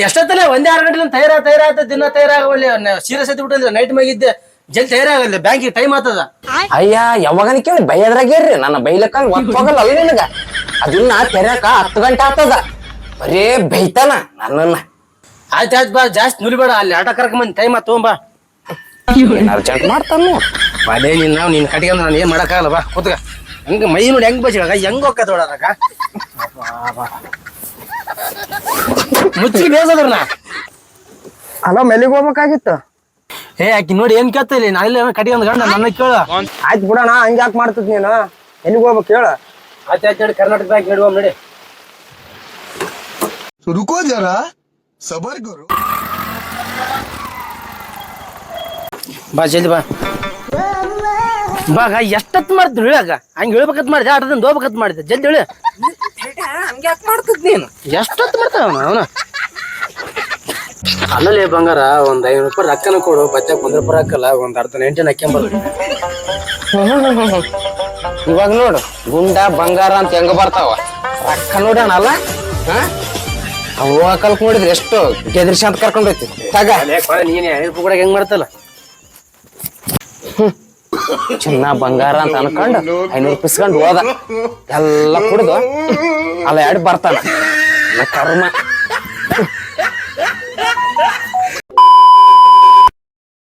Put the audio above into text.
ಎಷ್ಟೊತ್ತಲ್ಲ ಒಂದೇ 6 ಗಂಟೆ ತಯಾರಾತ ದಿನ ತಯಾರಾಗವಲ್ಲಿ ಸೀರಿಯಸ್ ಐತಿ ಬಿಟ್ಟಿಲ್ಲ ನೈಟ್ ಮ್ಯಾಗಿದ್ದೆ ಜಲ್ದಿ ತಯಾರಾಗಲ್ಲ ಬ್ಯಾಂಕಿಗೆ ಟೈಮ್ ಆಗ್ತದ. ಅಯ್ಯ ಯಾವಾಗನ ಕೇಳಿ ಬೈಯದ್ರಾಗೇರ್ರಿ ನನ್ನ ಬೈಲಕ್ಕ ಹೋಗಲ್ಲ ಅಲ್ಲ ನಿನಗ ಅದನ್ನ ತೆರ್ಯಾಕ 10 ಗಂಟೆ ಆಗ್ತದ ಬರೇ ಬೈತಾನ ನನ್ನನ್ನ. ಆಯ್ತು ಬಾ ಜಾಸ್ತಿ ನುಲಿಬೇಡ ಅಲ್ಲಿ ಆಟ ಕರ್ಕೊಂಬಂದ್ ಟೈಮ್ ಆತ್ ತಗೊಂಬಾ ಅರ್ಜೆಂಟ್ ಮಾಡ್ತಾನ ಬಾಲೇ ನಿನ್ ಕಟ್ಟಿಗೆ ನಾನು ಏನ್ ಮಾಡಕ್ಕಾಗಲ್ಲ ಬಾ ಕೂತ್ಗ ಹಂಗ ಮೈ ನೋಡಿ ಹೆಂಗ್ ಬಚ್ಚಾಗ ಹೆಂಗ್ ಹೋಗ್ಕ ತೊಡಕ ಮುಚ್ಚಿಗೆ ಬೇಸದ್ರನ. ಅಲ್ಲ ಮೆಲ್ಲಿಗೆ ಹೋಗ್ಬೇಕಾಗಿತ್ತು. ಆಕಿ ನೋಡಿ ಏನ್ ಕೇಳ್ತಾ ಇಲ್ಲಿ ನಾಳೆ ಕಟ್ಟಿಗೆ ಒಂದ್ ಗಂಡ ನನ್ನ ಕೇಳ. ಆಯ್ತು ಬಿಡೋಣ ಹಂಗ ಯಾಕೆ ಮಾಡ್ತದ ನೀನು ಎಲ್ಲಿಗೆ ಹೋಗ್ಬೇಕು ಹೇಳ. ಆಯ್ತು ಕರ್ನಾಟಕ ಬ್ಯಾಂಕ್ ನಡುವ ನಡಿ. रुको जरा सबर करो. ಬಾ ಜಲ್ದಿ ಬಾ ಬಾಗ ಎಷ್ಟತ್ ಮಾಡ್ತೀನಿ ಇಳಾಗ ಹಂಗ ಇಳ್ಬೇಕತ್ ಮಾಡಿದೆ ಆಟದಿಂದ ಹೋಗ್ಬೇಕತ್ ಮಾಡಿದೆ ಜಲ್ದಿ ಇಳಿ. ಹಂಗ ಯಾಕೆ ಮಾಡ್ತದ ನೀನು ಎಷ್ಟೊತ್ತು ಮಾಡ್ತಾವ ಅವನು ಅಲ್ಲಲ್ಲಿ ಬಂಗಾರ ಒಂದ್ 500 ರೂಪಾಯಿ ರೊಕ್ಕನ ಕೊಡು ಬಚ್ಚಕ್ 1 ರೂಪಾಯಿ ಹಾಕಲ್ಲ ಒಂದ್ ಅರ್ಧ 90 ಹಾಕ್ಯಂಬ. ಇವಾಗ ನೋಡು ಗುಂಡ ಬಂಗಾರ ಅಂತ ಹೆಂಗ ಬರ್ತಾವ ರೊಕ್ಕ ನೋಡೋಣ ಅಲ್ಲ ಅವು ಕಲ್ಕ್ ನೋಡಿದ್ರೆ ಎಷ್ಟು ಗೆದ್ರಿಸಿ ಅಂತ ಕರ್ಕೊಂಡೈತಿ ತಗ ನೀನ್ ಕೂಡ ಹೆಂಗ್ ಮಾಡ್ತಲ್ಲ ಚಿನ್ನ ಬಂಗಾರ ಅಂತ ಅನ್ಕೊಂಡು 500 ರೂಪಾಯಿಸ್ಕೊಂಡು ಹೋದ ಎಲ್ಲ ಕುಡ್ದು ಅಲ್ಲ 2 ಬರ್ತಾನ ಕರ್ಮ.